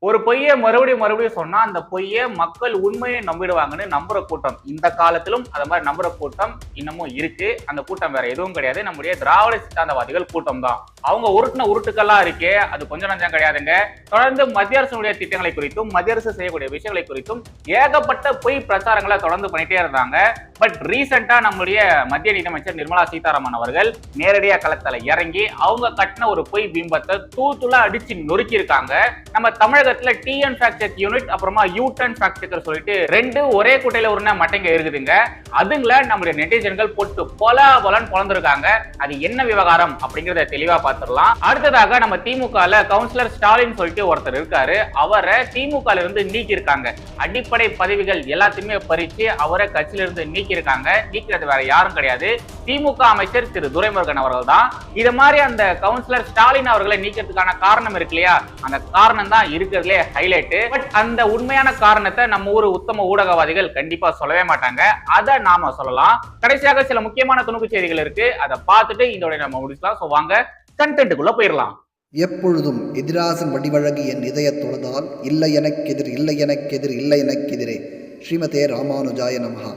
ஒரு பொய்யை மறுபடியும் மறுபடியும் சொன்னா அந்த பொய்யை மக்கள் உண்மையை நம்பிடுவாங்கன்னு நம்புற கூட்டம் இந்த காலத்திலும் அத மாதிரி நம்புற கூட்டம் இன்னமும் இருக்கு. அந்த கூட்டம் வேற எதுவும் கிடையாது, நம்முடைய திராவிட சித்தாந்தவாதிகள் கூட்டம் தான். அவங்க உருட்டின உருட்டுக்கெல்லாம் இருக்கே அது கொஞ்சம் நஞ்சம் கிடையாதுங்க. தொடர்ந்து மத்திய அரசுடைய திட்டங்களை குறித்தும் மத்திய அரசு செய்யக்கூடிய விஷயங்களை குறித்தும் ஏகப்பட்ட பொய் பிரச்சாரங்களை தொடர்ந்து பண்ணிட்டே இருந்தாங்க. பட் ரீசெண்டா நம்முடைய மத்திய நிதியமைச்சர் நிர்மலா சீதாராமன் அவர்கள் நேரடியா களத்துல இறங்கி அவங்க கட்டின ஒரு பொய் பிம்பத்தை தூத்துலா அடிச்சு நொறுக்கி இருக்காங்க. நம்ம தமிழகத்துல டிஎன் ஃபேக்ட் செக் யூனிட் அப்புறமா யூட்டன் ஃபேக்ட் செக்கர் சொல்லிட்டு ரெண்டு ஒரே குட்டையில ஒரு மட்டைங்க இருக்குதுங்க. அதுங்கள நம்முடைய நெட்டிசன்கள் போட்டு பொலன்னு பொழந்திருக்காங்க. அது என்ன விவகாரம் அப்படிங்கறத தெளிவா பார்த்துடலாம். அடுத்ததாக நம்ம திமுகல கவுன்சிலர் ஸ்டாலின் சொல்லிட்டு ஒருத்தர் இருக்காரு. அவரை திமுகல இருந்து நீக்கி இருக்காங்க. அடிப்படை பதவிகள் எல்லாத்தையுமே பறிச்சு அவரை கட்சியில இருந்து நீக்கி இருக்காங்க. நீக்கிறது வேற யாரும் கிடையாது, திமுக அமைச்சர் திரு துரைமுருகன் அவர்கள் தான். இது மாதிரி அந்த கவுன்சிலர் ஸ்டாலின் அவர்களை நீக்கிறதுக்கான காரணம் இருக்கு இல்லையா, அந்த காரணம் தான் இருக்கிறதுலே ஹைலைட். பட் அந்த உண்மையான காரணத்தை நம்ம ஊர் உத்தம ஊடகவாதிகள் கண்டிப்பா சொல்லவே மாட்டாங்க. அதை நாம சொல்லலாம். கடைசியாக சில முக்கியமான துணுக்கு செய்திகள் இருக்கு, அதை பார்த்துட்டு இதோட நம்ம முடிச்சலாம். சோ வாங்க கண்டென்ட்டுக்குள்ள போயிடலாம். எப்பொழுதும் எதிராசன் வடிவழகு என் இதய தொழுதால் இல்லை எனக்கெதிர் இல்லை எனக்கெதிர் இல்லை எனக்கெதிரே. ஸ்ரீமதே ராமானுஜாய நமஹா.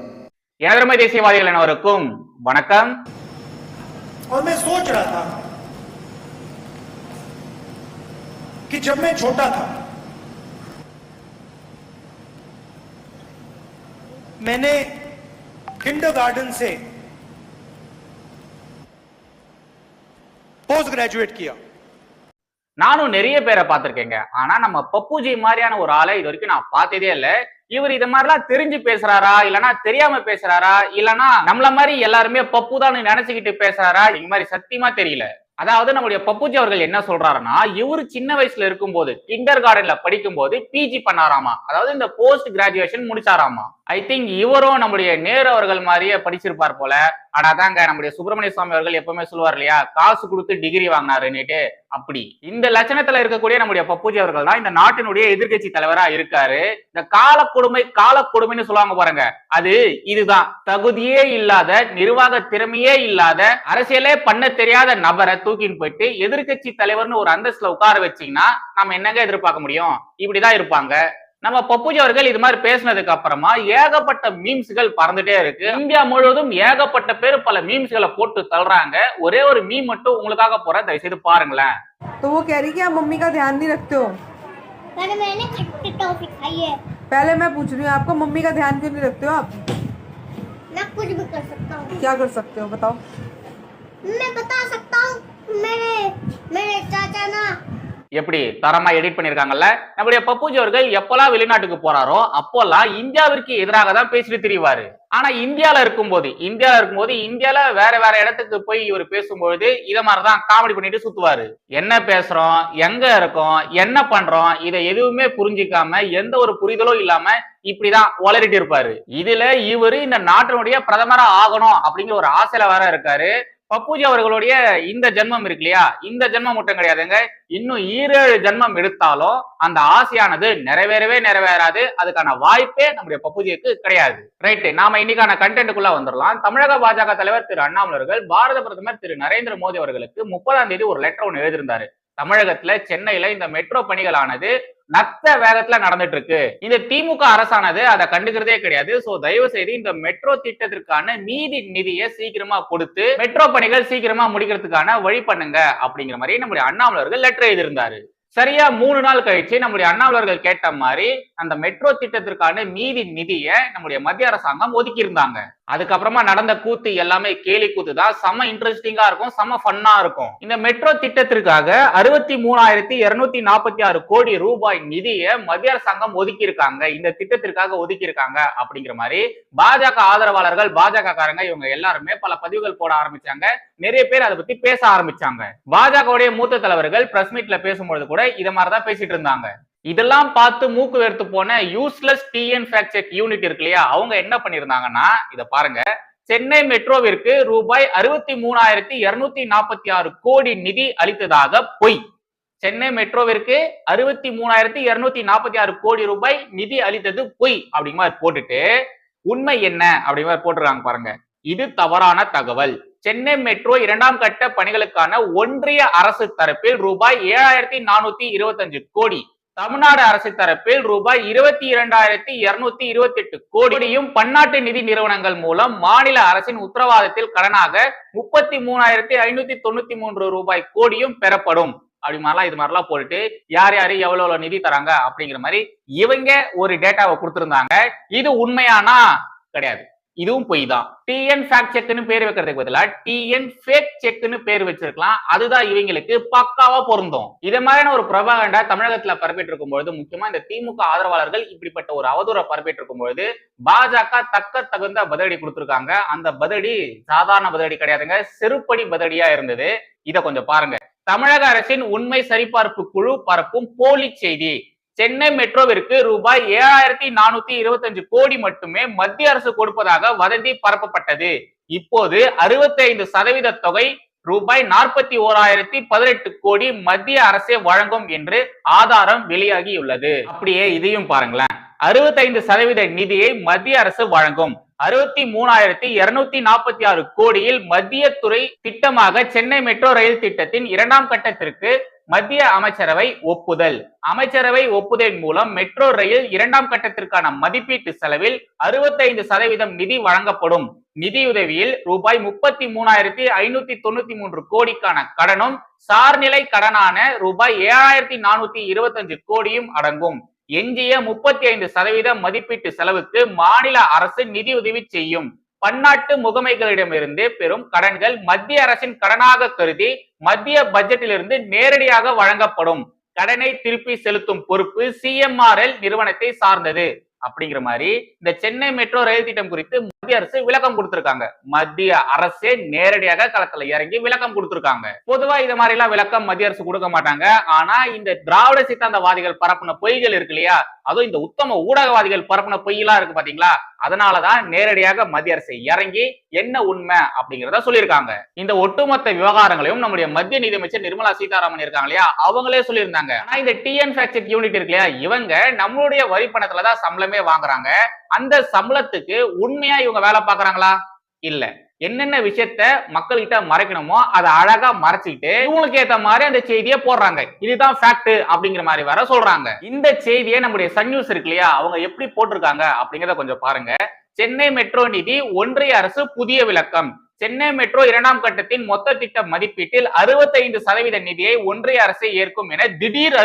எனதருமை தேசியவாதிகள் அனைவருக்கும் வணக்கம். और मैं सोच रहा था कि जब मैं छोटा था मैंने किंडरगार्टन से पोस्ट ग्रेजुएट किया. நானும் நிறைய பேரை பார்த்திருக்கேங்க. ஆனா நம்ம பப்புஜி மாதிரியான ஒரு ஆளை இது வரைக்கும் நான் பார்த்ததே இல்ல. இவர் இது மாதிரிலாம் தெரிஞ்சு பேசுறாரா இல்லனா தெரியாம பேசுறாரா இல்லனா நம்மள மாதிரி எல்லாருமே பப்பு தான் நினைச்சுக்கிட்டு பேசுறாரா, இந்த மாதிரி சத்தியமா தெரியல. அதாவது நம்முடைய பப்புஜி அவர்கள் என்ன சொல்றாருன்னா, இவரு சின்ன வயசுல இருக்கும்போது கிண்டர் கார்டன்ல படிக்கும் போது பிஜி பண்ணாராமா, அதாவது இந்த போஸ்ட் கிராஜுவேஷன் முடிச்சாராமா. ஐ திங்க் இவரும் நம்முடைய நேரு அவர்கள் மாதிரியே படிச்சிருப்பார் போல. ஆனா தாங்க நம்முடைய சுப்பிரமணிய சுவாமி அவர்கள் எப்பவுமே சொல்லுவார் இல்லையா, காசு கொடுத்து டிகிரி வாங்கினாருன்னுட்டு. அப்படி இந்த லட்சணத்துல இருக்கக்கூடிய நம்முடைய பப்புஜி அவர்கள் தான் இந்த நாட்டினுடைய எதிர்கட்சி தலைவரா இருக்காரு. இந்த காலக்கொடுமைன்னு சொல்லுவாங்க பாருங்க, அது இதுதான். தகுதியே இல்லாத, நிர்வாக திறமையே இல்லாத, அரசியலே பண்ண தெரியாத நபரை தூக்கின்னு போயிட்டு எதிர்கட்சி தலைவர்னு ஒரு அந்தஸ்துல உட்கார வச்சீங்கன்னா நம்ம என்னங்க எதிர்பார்க்க முடியும்? இப்படிதான் இருப்பாங்க. நம்ம பப்புஜி அவர்கள் இது மாதிரி பேசினதுக்கு அப்புறமா ஏகப்பட்ட மீம்ஸ்கள் பறந்துட்டே இருக்கு. இந்தியா முழுவதும் ஏகப்பட்ட பேர் பல மீம்ஸ்களை போட்டு தள்ளுறாங்க. ஒரே ஒரு மீம் மட்டும் உங்களுக்காக போற, தயவு செய்து பாருங்களேன். तो वो कह रही कि आप मम्मी का ध्यान नहीं रखते हो. मैंने खट्टी टॉफी खाई है. पहले मैं पूछ रही हूँ आपको मम्मी का ध्यान क्यों नहीं रखते हो आप? मैं कुछ भी कर सकता हूँ. क्या कर सकते हो बताओ? मैं बता सकता हूँ. मेरे चाचा ना எப்படி தரமா எடிட் பண்ணிருக்காங்கல்ல. நம்முடைய பப்புஜி அவர்கள் எப்பெல்லாம் வெளிநாட்டுக்கு போறாரோ அப்போல்லாம் இந்தியாவிற்கு எதிராக தான் பேசிட்டு திரிவாரு. ஆனா இந்தியால இருக்கும்போது இந்தியால வேற வேற இடத்துக்கு போய் இவர் பேசும்பொழுது இத மாதிரிதான் காமெடி பண்ணிட்டு சுத்துவாரு. என்ன பேசுறோம், எங்க இருக்கோம், என்ன பண்றோம், இதை எதுவுமே புரிஞ்சிக்காம எந்த ஒரு புரிதலும் இல்லாம இப்படிதான் வளரிட்டு இருப்பாரு. இதுல இவரு இந்த நாட்டினுடைய பிரதமரா ஆகணும் அப்படிங்கிற ஒரு ஆசையில வேற இருக்காரு. பப்புஜி அவர்களுடைய இந்த ஜென்மம் இருக்கு இல்லையா, இந்த ஜென்மம் மட்டும் கிடையாதுங்க, இன்னும் 7 ஜென்மம் எடுத்தாலும் அந்த ஆசையானது நிறைவேறாது. அதுக்கான வாய்ப்பே நம்முடைய பப்புஜிக்கு கிடையாது. ரைட், நாம இன்னைக்கான கண்டென்ட்டுக்குள்ள வந்துடலாம். தமிழக பாஜக தலைவர் திரு அண்ணாமலை அவர்கள் பாரத பிரதமர் திரு நரேந்திர மோடி அவர்களுக்கு 30ஆம் தேதி ஒரு லெட்டர் ஒன்று எழுதியிருந்தாரு. தமிழகத்துல சென்னையில இந்த மெட்ரோ பணிகளானது நத்த வேகத்துல நடந்துட்டு இருக்கு. இந்த திமுக அரசானது அதை கண்டுக்கிறதே கிடையாது. சோ தயவு செய்து இந்த மெட்ரோ திட்டத்திற்கான மீதி நிதியை சீக்கிரமா கொடுத்து மெட்ரோ பணிகள் சீக்கிரமா முடிக்கிறதுக்கான வழி பண்ணுங்க அப்படிங்கிற மாதிரி நம்முடைய அண்ணாமலை அவர்கள் லெட்டர் எழுதியிருந்தாரு. சரியா 3 நாள் கழிச்சு நம்முடைய அண்ணாமலர்கள் கேட்ட மாதிரி அந்த மெட்ரோ திட்டத்திற்கான மீதி நிதியை நம்முடைய மத்திய அரசாங்கம் ஒதுக்கி இருந்தாங்க. அதுக்கப்புறமா நடந்த கூத்து எல்லாமே கேலி கூத்து தான். செம்ம இன்ட்ரெஸ்டிங்கா இருக்கும், செம்ம ஃபன்னா இருக்கும். இந்த மெட்ரோ திட்டத்திற்காக 63,246 கோடி ரூபாய் நிதியை மத்திய அரசாங்கம் ஒதுக்கி இருக்காங்க, இந்த திட்டத்திற்காக ஒதுக்கி இருக்காங்க அப்படிங்கிற மாதிரி பாஜக ஆதரவாளர்கள், பாஜக காரங்க இவங்க எல்லாருமே பல பதிவுகள் போட ஆரம்பிச்சாங்க. நிறைய பேர் அதை பத்தி பேச ஆரம்பிச்சாங்க. பாஜகவுடைய மூத்த தலைவர்கள் பிரஸ் மீட்ல பேசும்பொழுது கூட இத மாதிரிதான் பேசிட்டு இருந்தாங்க. இதெல்லாம் பார்த்து மூக்கு வேர்த்து போன useless TN fact check unit இருக்கு இல்லையா, அவங்க என்ன பண்ணிருந்தாங்கன்னா இத பாருங்க, சென்னை மெட்ரோவிற்கு ரூபாய் 63,246 கோடி நிதி அளித்ததாக பொய். சென்னை மெட்ரோவிற்கு 63,246 கோடி ரூபாய் நிதி அளித்தது பொய் அப்படிங்கிற மாதிரி போட்டுட்டு உண்மை என்ன அப்படிங்கிற மாதிரி போட்டுருக்காங்க பாருங்க. இது தவறான தகவல். சென்னை மெட்ரோ 2ஆம் கட்ட பணிகளுக்கான ஒன்றிய அரசு தரப்பில் ரூபாய் 7,425 கோடி, தமிழ்நாடு அரசு தரப்பில் ரூபாய் 22,228 கோடியும் பன்னாட்டு நிதி நிறுவனங்கள் மூலம் மாநில அரசின் உத்தரவாதத்தில் கடனாக 33,593 ரூபாய் கோடியும் பெறப்படும். அப்படி மாதிரிலாம் இது மாதிரிலாம் போட்டு யார் யாரு எவ்வளவு நிதி தராங்க அப்படிங்கிற மாதிரி இவங்க ஒரு டேட்டாவை கொடுத்திருந்தாங்க. இது உண்மையானா கிடையாது, இதுவும் பொய் தான். டிஎன் ஃபேக்ட் செக்னு பேர் வைக்கிறதுக்கு பதிலா டிஎன் ஃபேக் செக்னு பேர் வச்சிருக்கலாம். அதுதான் இவங்களுக்கு பக்காவா பொருந்தும். இத மாதிரியான ஒரு பிரபாகண்டா தமிழகத்துல பரப்பிட்டு இருக்கும்போது, முக்கியமா இந்த திமுக ஆதரவாளர்கள் இப்படிப்பட்ட ஒரு அவதூறை பரப்பிட்டு இருக்கும்போது பாஜக தக்க தகுந்த பதிலடி கொடுத்திருக்காங்க. அந்த பதிலடி சாதாரண பதிலடி கிடையாதுங்க, செருப்படி பதிலடியா இருந்தது. இத கொஞ்சம் பாருங்க. தமிழக அரசின் உண்மை சரிபார்ப்பு குழு பரப்பும் போலி செய்தி. சென்னை மெட்ரோவிற்கு ரூபாய் 7,425 கோடி மட்டுமே மத்திய அரசு கொடுப்பதாக வதந்தி பரப்பப்பட்டது. இப்போது 65% தொகை ரூபாய் 41,018 கோடி மத்திய அரசே வழங்கும் என்று ஆதாரம் வெளியாகியுள்ளது. அப்படியே இதையும் பாருங்களேன். 65% நிதியை மத்திய அரசு வழங்கும். 63,246 கோடியில் மத்திய துறை திட்டமாக சென்னை மெட்ரோ ரயில் திட்டத்தின் 2ஆம் கட்டத்திற்கு மத்திய அமைச்சரவை ஒப்புதல். அமைச்சரவை ஒப்புதலின் மூலம் மெட்ரோ ரயில் 2ஆம் கட்டத்திற்கான மதிப்பீட்டு செலவில் 65% நிதி வழங்கப்படும். நிதியுதவியில் ரூபாய் 33,593 கோடிக்கான கடனும் சார்நிலை கடனான ரூபாய் 7,425 கோடியும் அடங்கும். எஞ்சிய 35% மதிப்பீட்டு செலவுக்கு மாநில அரசு நிதியுதவி செய்யும். பன்னாட்டு முகமைகளிடமிருந்து பெறும் கடன்கள் மத்திய அரசின் கடனாக கருதி மத்திய பட்ஜெட்டிலிருந்து நேரடியாக வழங்கப்படும். கடனை திருப்பி செலுத்தும் பொறுப்பு சிஎம்ஆர்எல் நிறுவனத்தை சார்ந்தது. அப்படிங்கிற மாதிரி இந்த சென்னை மெட்ரோ ரயில் திட்டம் குறித்து மத்திய அரசு விளக்கம் கொடுத்திருக்காங்க. மத்திய அரசே நேரடியாக களத்துல இறங்கி விளக்கம் கொடுத்திருக்காங்க. பொதுவா இது மாதிரி எல்லாம் விளக்கம் மத்திய அரசு கொடுக்க மாட்டாங்க. ஆனா இந்த திராவிட சித்தாந்தவாதிகள் பரப்புன பொய்கள் இருக்கு இல்லையா, அதுவும் இந்த உத்தம ஊடகவாதிகள் பரப்புன பொய்யெல்லாம் இருக்கு பாத்தீங்களா, அதனாலதான் நேரடியாக மத்திய அரசு இறங்கி என்ன உண்மை அப்படிங்கிறத சொல்லியிருக்காங்க. இந்த ஒட்டுமொத்த விவகாரங்களையும் நம்முடைய மத்திய நிதியமைச்சர் நிர்மலா சீதாராமன் இருக்காங்க இல்லையா, அவங்களே சொல்லியிருந்தாங்க. ஆனா இந்த டிஎன் ஃபேக்ட் செக் யூனிட் இருக்கு இல்லையா, இவங்க நம்மளுடைய வரி பணத்துலதான் சம்பளமே வாங்குறாங்க. அந்த சம்பளத்துக்கு உண்மையா இவங்க வேலை பாக்குறாங்களா? இல்ல. என்னென்ன விஷயத்த மக்கள் கிட்ட மறைக்கணுமோ அதை அழகா மறைச்சிட்டு இவங்களுக்கு ஏத்த மாதிரி அந்த செய்தியை போடுறாங்க. இதுதான் ஃபேக்ட் அப்படிங்கிற மாதிரி வேற சொல்றாங்க. இந்த செய்தியை நம்முடைய சன் நியூஸ் இருக்கு இல்லையா, அவங்க எப்படி போட்டிருக்காங்க அப்படிங்கறத கொஞ்சம் பாருங்க. சென்னை மெட்ரோ நிதி ஒன்றிய அரசு புதிய விளக்கம். சென்னை மெட்ரோ 2ஆம் கட்டத்தின் மொத்த திட்ட மதிப்பீட்டில் 65% நிதியை ஒன்றிய அரசு ஏற்கும் என திடீர்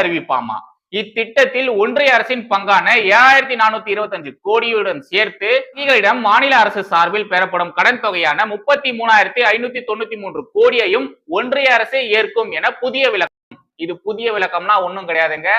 அறிவிப்பாமா. இத்திட்டத்தில் ஒன்றிய அரசின் பங்கான 7,425 கோடியுடன் சேர்த்து வங்கிகளிடம் மாநில அரசு சார்பில் பெறப்படும் கடன் தொகையான 33,593 கோடியையும் ஒன்றிய அரசே ஏற்கும் என புதிய விளக்கம். இது புதிய விளக்கம்னா ஒண்ணும் கிடையாதுங்க,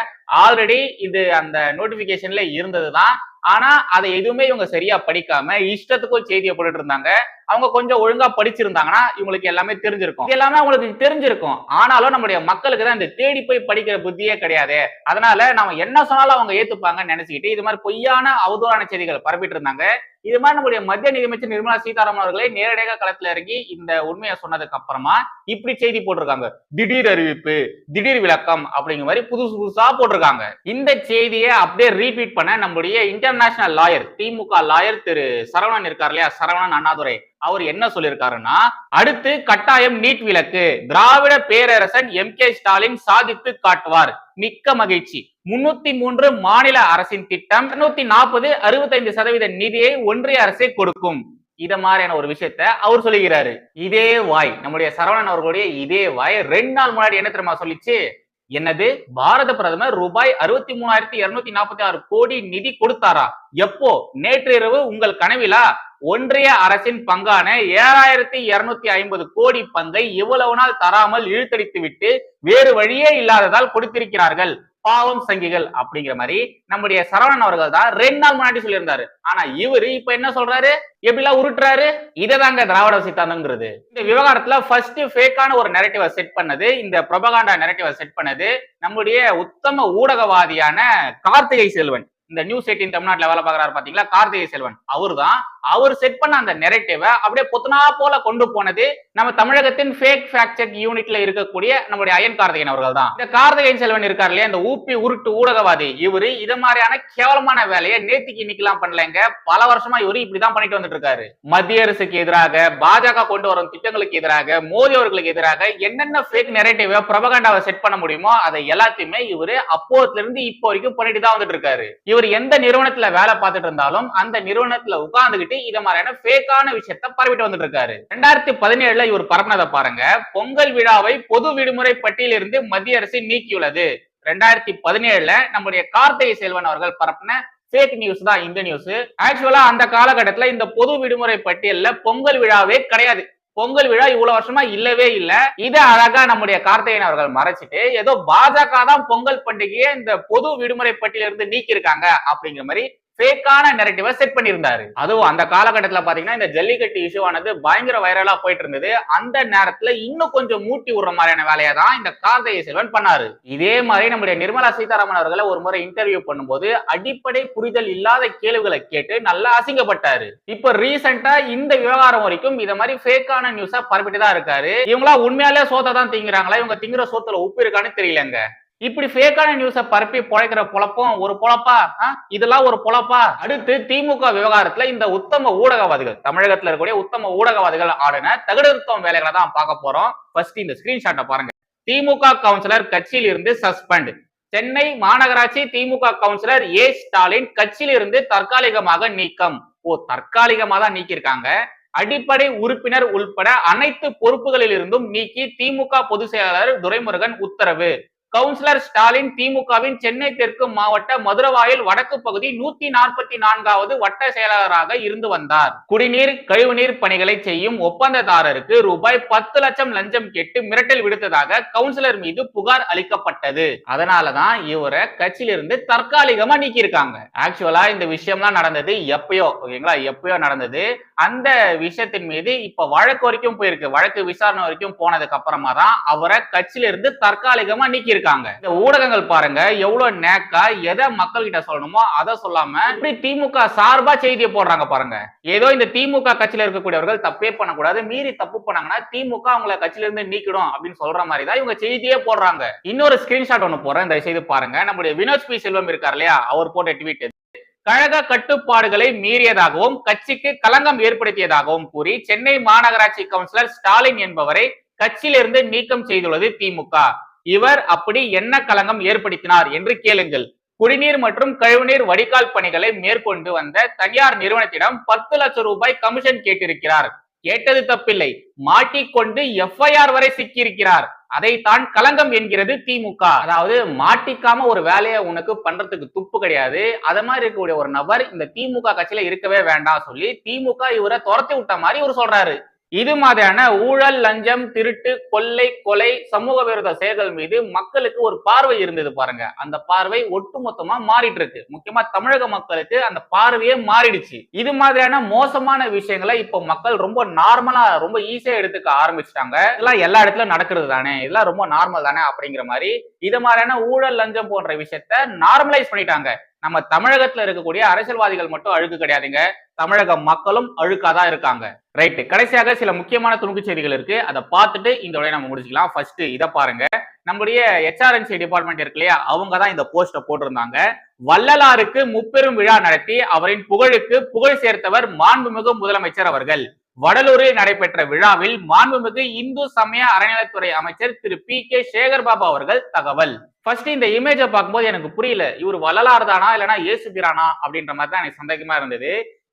ஆல்ரெடி இது அந்த நோட்டிபிகேஷன்ல இருந்ததுதான். ஆனா அதை எதுவுமே இவங்க சரியா படிக்காம இஷ்டத்துக்கும் செய்தியை போட்டுட்டு இருந்தாங்க. அவங்க கொஞ்சம் ஒழுங்கா படிச்சிருந்தாங்கன்னா இவங்களுக்கு எல்லாமே தெரிஞ்சிருக்கும். எல்லாமே அவங்களுக்கு தெரிஞ்சிருக்கும். ஆனாலும் நம்முடைய மக்களுக்கு தான் இந்த தேடி போய் படிக்கிற புத்தியே கிடையாது. அதனால நம்ம என்ன சொன்னாலும் அவங்க ஏத்துப்பாங்கன்னு நினைச்சுக்கிட்டு இது மாதிரி பொய்யான அவதூறான செய்திகள் பரப்பிட்டு இருந்தாங்க. இது மாதிரி நம்முடைய மத்திய நிதியமைச்சர் நிர்மலா சீதாராமன் அவர்களே நேரடியாக களத்துல இறங்கி இந்த உண்மையை சொன்னதுக்கு அப்புறமா இப்படி செய்தி போட்டிருக்காங்க. திடீர் அறிவிப்பு, திடீர் விளக்கம் அப்படிங்கிற மாதிரி புதுசா போட்டிருக்காங்க. இந்த செய்தியை அப்படியே ரீபீட் பண்ண நம்முடைய இன்டர்நேஷனல் லாயர், திமுக லாயர் திரு சரவணன் இருக்கார் இல்லையா, சரவணன் அண்ணாதுரை, அவர் என்ன சொல்லியிருக்காருன்னா, அடுத்து கட்டாயம் நீட் விலக்கு, திராவிட பேரரசன் எம்.கே. ஸ்டாலின் சாதித்து காட்டுவார், மிக்க மகிழ்ச்சி. 303 மாநில அரசின் திட்டம் 240 65% நிதியை ஒன்றிய அரசே கொடுக்கும். இத மாதிரியான ஒரு விஷயத்த அவர் சொல்லுகிறாரு. இதே வாய், நம்முடைய சரவணன் அவர்களுடைய இதே வாய் 2 நாள் முன்னாடி என்ன தெரியுமா சொல்லிச்சு? என்னது, பாரத பிரதமர் ரூபாய் 63,246 கோடி நிதி கொடுத்தாரா? எப்போ? நேற்று இரவு உங்கள் கனவிலா? ஒன்றிய அரசின் பங்கான 7,250 கோடி பங்கை இவ்வளவு நாள் தராமல் இழுத்தடித்து விட்டு வேறு வழியே இல்லாததால் கொடுத்திருக்கிறார்கள், பாவம் சங்கிகள் அப்படிங்கிற மாதிரி நம்முடைய சரவணன் அவர்கள் தான் 2 நாள் முன்னாடி சொல்லியிருந்தாரு. ஆனா இவரு இப்ப என்ன சொல்றாரு? எப்படிலாம் உருட்டுறாரு? இததாங்க திராவிட சித்தாந்தம்ங்கிறது. இந்த விவகாரத்துல ஃபர்ஸ்ட் ஃபேக்கான ஒரு நெரேட்டிவை செட் பண்ணது, இந்த ப்ரொபகாண்டா நெரேட்டிவை செட் பண்ணது நம்முடைய உத்தம ஊடகவாதியான கார்த்திகை செல்வன். இந்த நியூஸ் 18 தமிழ்நாட்டுல வேலை பார்க்கறாரு பாத்தீங்களா, கார்த்திகை செல்வன். அவரு தான் அவர் செட் பண்ண அந்த நெரேட்டிவை அப்படியே பொத்தனா போல கொண்டு போனது நம்ம தமிழகத்தின் ஃபேக் ஃபேக்ட் செக் யூனிட்ல இருக்கக்கூடிய நம்முடைய அயன் கார்த்திகேயன் அவர்கள் தான். இந்த கார்த்திகேயன் செல்வன் இருக்கார் இல்லையா, இந்த ஊப்பி உருட்டு ஊடகவாதி, இவரு இது மாதிரியான கேவலமான வேலையை நேத்திக்கு இன்னைக்கெல்லாம் பண்ணலங்க, பல வருஷமா இவரு இப்படிதான் பண்ணிட்டு வந்துட்டு இருக்காரு. மத்திய அரசுக்கு எதிராக, பாஜக கொண்டு வரும் திட்டங்களுக்கு எதிராக, மோடி அவர்களுக்கு எதிராக என்னென்ன ஃபேக் நெரேட்டிவ் ப்ரொபகண்டாவை செட் பண்ண முடியுமோ அதை எல்லாத்தையுமே இவரு அப்போதுல இருந்து இப்போ வரைக்கும் பண்ணிட்டு தான் வந்துட்டு இருக்காரு. இவர் எந்த நிறுவனத்துல வேலை பார்த்துட்டு இருந்தாலும் அந்த நிறுவனத்துல உட்கார்ந்துகிட்டு இத மாதிரியான ஃபேக்கான விஷயத்தை பரவிட்டு வந்துட்டு இருக்காரு. 2017 இவர் பரப்புனதை பாருங்க. பொங்கல் விழாவை பொது விடுமுறை பட்டியலிருந்து மத்திய அரசு நீக்கியுள்ளது. 2017 நம்முடைய கார்த்திகை செல்வன் அவர்கள் பரப்புன ஃபேக் நியூஸ் தான் இந்த நியூஸ். ஆக்சுவலா அந்த காலகட்டத்துல இந்த பொது விடுமுறை பட்டியல்ல பொங்கல் விழாவே கிடையாது. பொங்கல் விழா இவ்வளவு வருஷமா இல்லவே இல்ல. இத அழகா நம்முடைய கார்த்திகேயன் அவர்கள் மறைச்சிட்டு ஏதோ பாஜக தான் பொங்கல் பண்டிகையை இந்த பொது விடுமுறை பட்டியல இருந்து நீக்கி இருக்காங்க அப்படிங்கிற மாதிரி ஃபேக்கான நெரேட்டிவ செட் பண்ணியிருந்தாரு. அதுவும் அந்த காலகட்டத்துல பாத்தீங்கன்னா இந்த ஜல்லிக்கட்டு இஷ்யூ ஆனது பயங்கர வைரலா போயிட்டு இருந்தது. அந்த நேரத்துல இன்னும் கொஞ்சம் மூட்டி விடுற மாதிரியான வேலையை தான் இந்த கார்த்திகை செல்வன் பண்ணாரு. இதே மாதிரி நம்முடைய நிர்மலா சீதாராமன் அவர்களை ஒரு முறை இன்டர்வியூ பண்ணும்போது அடிப்படை புரிதல் இல்லாத கேள்விகளை கேட்டு நல்லா அசிங்கப்பட்டாரு. இப்ப ரீசெண்டா இந்த விவகாரம் வரைக்கும் இத மாதிரி ஃபேக்கான நியூஸா பரப்பிட்டு தான் இருக்காரு. இவங்களா உண்மையாலே சோத்தை தான் திங்கிறாங்களா, இவங்க திங்கிற சோத்துல உப்பு இருக்கான்னு தெரியலங்க. இப்படி ஃபேக்கான நியூஸ பரப்பி பொழைக்கிற பொழப்பம் ஒரு பொழப்பா? இதெல்லாம் ஒரு பொழப்பா? அடுத்து திமுக விவகாரத்துல இந்த உத்தம ஊடகவாதிகள், தமிழகத்துல இருக்கக்கூடிய உத்தம ஊடகவாதிகள் ஆடின தகுதிருத்தம் வேலைகளை தான் பார்க்க போறோம். ஃபர்ஸ்ட் இந்த ஸ்கிரீன்ஷாட்டை பாருங்க. திமுக கவுன்சிலர் கட்சியில் இருந்து சஸ்பெண்ட். சென்னை மாநகராட்சி திமுக கவுன்சிலர் ஏ ஸ்டாலின் கட்சியில் இருந்து தற்காலிகமாக நீக்கம். தற்காலிகமா தான் நீக்கியிருக்காங்க. அடிப்படை உறுப்பினர் உள்பட அனைத்து பொறுப்புகளில் இருந்தும் நீக்கி திமுக பொதுச் செயலாளர் துரைமுருகன் உத்தரவு. கவுன்சிலர் ஸ்டாலின் திமுகவின் சென்னை தெற்கு மாவட்ட மதுரவாயல் வடக்கு பகுதி 144வது வட்ட செயலாளராக இருந்து வந்தார். குடிநீர் கழிவுநீர் பணிகளை செய்யும் ஒப்பந்ததாரருக்கு ரூபாய் 10 லட்சம் லஞ்சம் கேட்டு மிரட்டல் விடுத்ததாக கவுன்சிலர் மீது புகார் அளிக்கப்பட்டது. அதனாலதான் இவரை கட்சியிலிருந்து தற்காலிகமா நீக்கி இருக்காங்க. ஆக்சுவலா இந்த விஷயம்லாம் நடந்தது எப்பயோ, ஓகேங்களா, எப்பயோ நடந்தது. அந்த விஷயத்தின் மீது இப்ப வழக்கு வரைக்கும் போயிருக்கு. வழக்கு விசாரணை வரைக்கும் போனதுக்கு அப்புறமா தான் அவரை கட்சியிலிருந்து தற்காலிகமா நீக்கி இருக்காங்க. இந்த ஊடகங்கள் பாருங்க எவ்வளவு நேக்கா எதை மக்கள் கிட்ட சொல்லணுமோ அதை சொல்லாம இப்படி திமுக சார்பா செய்தியை போடுறாங்க பாருங்க. ஏதோ இந்த திமுக கட்சியில இருக்கக்கூடியவர்கள் தப்பே பண்ணக்கூடாது, மீறி தப்பு பண்ணாங்கன்னா திமுக அவங்களை கட்சியில இருந்து நீக்கிடும் அப்படின்னு சொல்ற மாதிரி தான் இவங்க செய்தியே போடுறாங்க. இன்னொரு ஸ்கிரீன்ஷாட் ஒண்ணு போறேன், இந்த செய்தி பாருங்க. நம்முடைய வினோத் பி செல்வம் இருக்கார் இல்லையா, அவர் போட்ட ட்வீட். கழக கட்டுப்பாடுகளை மீறியதாகவும் கட்சிக்கு களங்கம் ஏற்படுத்தியதாகவும் கூறி சென்னை மாநகராட்சி கவுன்சிலர் ஸ்டாலின் என்பவரை கட்சியிலிருந்து நீக்கம் செய்துள்ளது திமுக. இவர் அப்படி என்ன களங்கம் ஏற்படுத்தினார் என்று கேளுங்கள். குடிநீர் மற்றும் கழிவுநீர் வடிகால் பணிகளை மேற்கொண்டு வந்த தனியார் நிறுவனத்திடம் 10 லட்சம் ரூபாய் கமிஷன் கேட்டிருக்கிறார். கேட்டது தப்பில்லை, மாட்டிக்கொண்டு எஃப்ஐஆர் வரை சிக்கியிருக்கிறார். அதைத்தான் களங்கம் என்கிறது திமுக. அதாவது மாட்டிக்காம ஒரு வேலையை உனக்கு பண்றதுக்கு துப்பு கிடையாது. அத மாதிரி இருக்கக்கூடிய ஒரு நபர் இந்த திமுக கட்சியில இருக்கவே வேண்டாம் சொல்லி திமுக இவரை துரத்தி விட்ட மாதிரி இவர் சொல்றாரு. இது மாதிரியான ஊழல், லஞ்சம், திருட்டு, கொள்ளை, கொலை, சமூக விரோத செயல்கள் மீது மக்களுக்கு ஒரு பார்வை இருந்தது பாருங்க. அந்த பார்வை ஒட்டுமொத்தமா மாறிட்டு இருக்கு. முக்கியமா தமிழக மக்களுக்கு அந்த பார்வையே மாறிடுச்சு. இது மாதிரியான மோசமான விஷயங்களை இப்போ மக்கள் ரொம்ப நார்மலா, ரொம்ப ஈஸியா எடுத்துக்க ஆரம்பிச்சிட்டாங்க. இதெல்லாம் எல்லா இடத்துலயும் நடக்கிறது தானே, இதெல்லாம் ரொம்ப நார்மல் தானே அப்படிங்கிற மாதிரி இது மாதிரியான ஊழல், லஞ்சம் போன்ற விஷயத்த நார்மலைஸ் பண்ணிட்டாங்க. நம்ம தமிழகத்துல இருக்கக்கூடிய அரசியல்வாதிகள் மட்டும் அழுக்கு கிடையாதுங்க, தமிழக மக்களும் அழுக்காதான் இருக்காங்க. ரைட், கடைசியாக சில முக்கியமான துணுக்கு செய்திகள் இருக்கு, அதை பார்த்துட்டு இந்த உடைய நம்ம முடிச்சுக்கலாம். ஃபர்ஸ்ட் இதை பாருங்க. நம்முடைய HRNC டிபார்ட்மெண்ட் இருக்கு இல்லையா, அவங்க தான் இந்த போஸ்ட போட்டிருந்தாங்க. வள்ளலாருக்கு முப்பெரும் விழா நடத்தி அவரின் புகழுக்கு புகழ் சேர்த்தவர் மாண்புமிகு முதலமைச்சர் அவர்கள். வடலூரில் நடைபெற்ற விழாவில் மாண்புமிகு இந்து சமய அறநிலையத்துறை அமைச்சர் திரு PK சேகர் பாபு அவர்கள் தகவல். ஃபர்ஸ்ட் இந்த இமேஜை பார்க்கும்போது எனக்கு புரியல, இவர் வள்ளலார் தானா இல்லைன்னா ஏசுபிரானா அப்படின்ற மாதிரி தான் எனக்கு சந்தேகமா இருந்தது.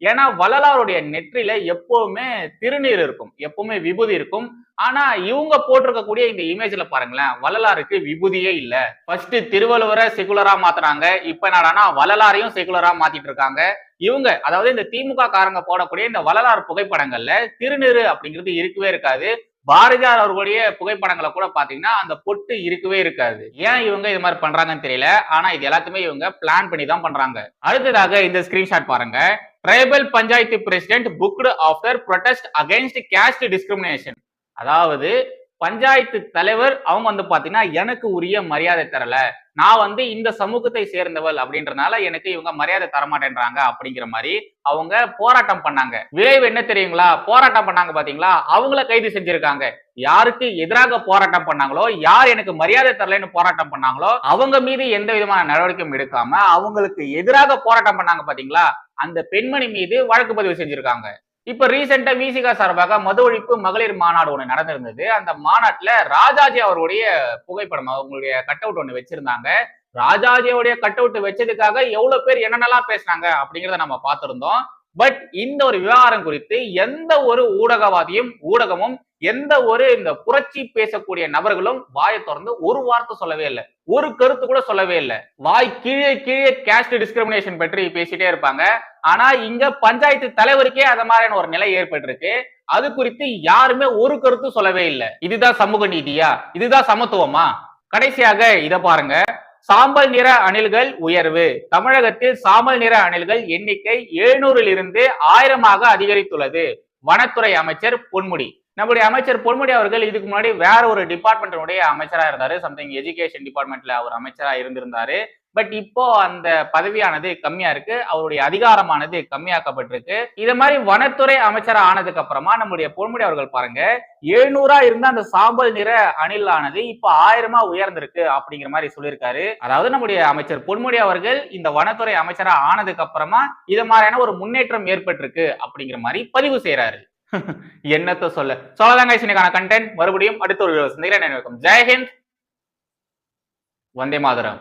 ஏன்னா வள்ளலாருடைய நெற்றில எப்பவுமே திருநீர் இருக்கும், எப்பவுமே விபூதி இருக்கும். ஆனா இவங்க போட்டிருக்கக்கூடிய இந்த இமேஜ்ல பாருங்களேன், வள்ளலாருக்கு விபூதியே இல்ல. ஃபர்ஸ்ட் திருவள்ளுவரை செகுலரா மாத்துறாங்க, இப்ப என்னடானா வள்ளலாரையும் செகுலரா மாத்திட்டு இருக்காங்க இவங்க. அதாவது இந்த திமுக காரங்க போடக்கூடிய இந்த வள்ளலார் புகைப்படங்கள்ல திருநீரு அப்படிங்கிறது இருக்கவே இருக்காது. பாரதியார் அவர்களுடைய புகைப்படங்களை கூட பாத்தீங்கன்னா அந்த பொட்டு இருக்கவே இருக்காது. ஏன் இவங்க இது மாதிரி பண்றாங்கன்னு தெரியல. ஆனா இது எல்லாத்தையுமே இவங்க பிளான் பண்ணி தான் பண்றாங்க. அடுத்ததாக இந்த ஸ்கிரீன்ஷாட் பாருங்க. Tribal panchayat president booked after protest against cost discrimination. அதாவது பஞ்சாயத்து தலைவர் அவங்க வந்து பாத்தீங்கன்னா எனக்கு உரிய மரியாதை தரல, நான் வந்து இந்த சமூகத்தை சேர்ந்தவள் அப்படின்றனால எனக்கு இவங்க மரியாதை தரமாட்டேன்றாங்க அப்படிங்கிற மாதிரி அவங்க போராட்டம் பண்ணாங்க. விளைவு என்ன தெரியுங்களா? போராட்டம் பண்ணாங்க பாத்தீங்களா, அவங்கள கைது செஞ்சிருக்காங்க. யாருக்கு எதிராக போராட்டம் பண்ணாங்களோ, யார் எனக்கு மரியாதை தரலன்னு போராட்டம் பண்ணாங்களோ அவங்க மீது எந்த விதமான நடவடிக்கையும் எடுக்காம அவங்களுக்கு எதிராக போராட்டம் பண்ணாங்க பாத்தீங்களா, அந்த பெண்மணி மீது வழக்கு பதிவு செஞ்சிருக்காங்க. இப்ப ரீசெண்டா விசிகா சார்பாக மது ஒழிப்பு மகளிர் மாநாடு ஒண்ணு நடந்திருந்தது. அந்த மாநாட்டுல ராஜாஜி அவருடைய புகைப்படம், அவங்களுடைய கட் அவுட் ஒண்ணு வச்சிருந்தாங்க. ராஜாஜியோடைய கட் அவுட் வச்சதுக்காக எவ்வளவு பேர் என்னென்னலாம் பேசினாங்க அப்படிங்கறத நம்ம பார்த்திருந்தோம். பட் இந்த ஒரு விவகாரம் குறித்து எந்த ஒரு ஊடகமும் எந்த ஒரு இந்த புரட்சி பேசக்கூடிய நபர்களும் வாயை திறந்து ஒரு வார்த்தை சொல்லவே இல்லை, ஒரு கருத்து கூட சொல்லவே இல்லை. வாய் கீழே கீழே கேஸ்ட் டிஸ்கிரிமினேஷன் பற்றி பேசிட்டே இருப்பாங்க. ஆனா இங்க பஞ்சாயத்து தலைவருக்கே அது மாதிரியான ஒரு நிலை ஏற்பட்டிருக்கு. அது குறித்து யாருமே ஒரு கருத்து சொல்லவே இல்லை. இதுதான் சமூக நீதியா? இதுதான் சமத்துவமா? கடைசியாக இத பாருங்க. சாம்பல் நிற அணில்கள் உயர்வு. தமிழகத்தில் சாம்பல் நிற அணில்கள் எண்ணிக்கை 700 இருந்து 1000 அதிகரித்துள்ளது. வனத்துறை அமைச்சர் பொன்முடி. நம்முடைய அமைச்சர் பொன்முடி அவர்கள் இதுக்கு முன்னாடி வேற ஒரு டிபார்ட்மெண்ட்டுடைய அமைச்சரா இருந்தாரு. சம்திங் எஜுகேஷன் டிபார்ட்மெண்ட்ல அவர் அமைச்சரா இருந்திருந்தாரு. பட் இப்போ அந்த பதவியானது கம்மியா இருக்கு, அவருடைய அதிகாரமானது கம்மியாக்கப்பட்டிருக்கு. இத மாதிரி வனத்துறை அமைச்சரா ஆனதுக்கு அப்புறமா நம்முடைய பொன்முடி அவர்கள் பாருங்க, 700 இருந்த அந்த சாம்பல் நிற அணிலானது இப்ப 1000 உயர்ந்திருக்கு அப்படிங்கிற மாதிரி சொல்லியிருக்காரு. அதாவது நம்முடைய அமைச்சர் பொன்முடி அவர்கள் இந்த வனத்துறை அமைச்சரா ஆனதுக்கு அப்புறமா இது மாதிரியான ஒரு முன்னேற்றம் ஏற்பட்டிருக்கு அப்படிங்கிற மாதிரி பதிவு செய்யறாரு. என்னத்த சொல்ல. சொல்லதாங்க இன்னைக்கான கண்டென்ட். மறுபடியும் அடுத்த ஒரு சந்திக்கிறேன். ஜெயஹிந்த், வந்தே மாதரம்.